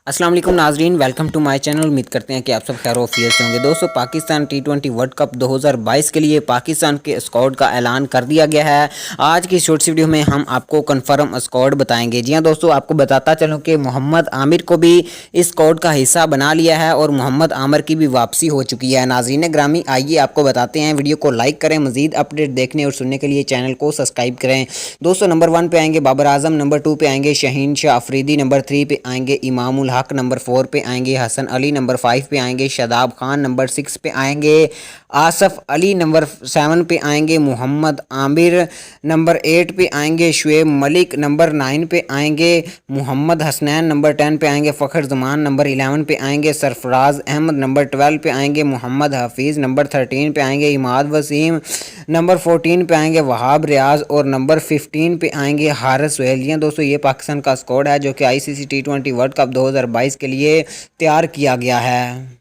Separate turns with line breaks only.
अस्सलाम वालेकुम नाजरीन, वेलकम टू माय चैनल। उम्मीद करते हैं कि आप सब खैर ऑफियत से होंगे। दोस्तों, पाकिस्तान टी20 वर्ल्ड कप 2022 के लिए पाकिस्तान के स्क्वाड का ऐलान कर दिया गया है। आज की शॉर्ट वीडियो में हम आपको कंफर्म स्क्वाड बताएंगे। जी हाँ दोस्तों, आपको बताता चलूँ कि मोहम्मद आमिर को भी इस स्क्वाड का हिस्सा बना लिया है और मोहम्मद आमिर की भी वापसी हो चुकी है। नाजरीन ग्रामी, आइए आपको बताते हैं। वीडियो को लाइक करें, मजीद अपडेट देखने और सुनने के लिए चैनल को सब्सक्राइब करें। दोस्तों, नंबर 1 पे आएंगे बाबर आजम, नंबर 2 पे आएंगे शहीन शाह अफरीदी, नंबर 3 पे आएंगे इमामुल हक, नंबर 4 पे आएंगे हसन अली, नंबर 5 पे आएंगे शादाब खान, नंबर 6 पे आएंगे आसफ अली, नंबर 7 पे आएंगे मोहम्मद आमिर, नंबर 8 पे आएंगे शुएब मलिक, नंबर 9 पे आएंगे मोहम्मद हसनैन, नंबर 10 पे आएंगे फ़खर जमान, नंबर 11 पे आएंगे सरफराज अहमद, नंबर 12 पे आएंगे मोहम्मद हफीज़, नंबर 13 पे आएंगे इमाद वसीम, नंबर 14 पे आएंगे वहाब रियाज और नंबर 15 पे आएंगे हारिस सुहेल। दोस्तों, ये पाकिस्तान का स्क्वाड है जो कि ICC T20 वर्ल्ड कप 2022 के लिए तैयार किया गया है।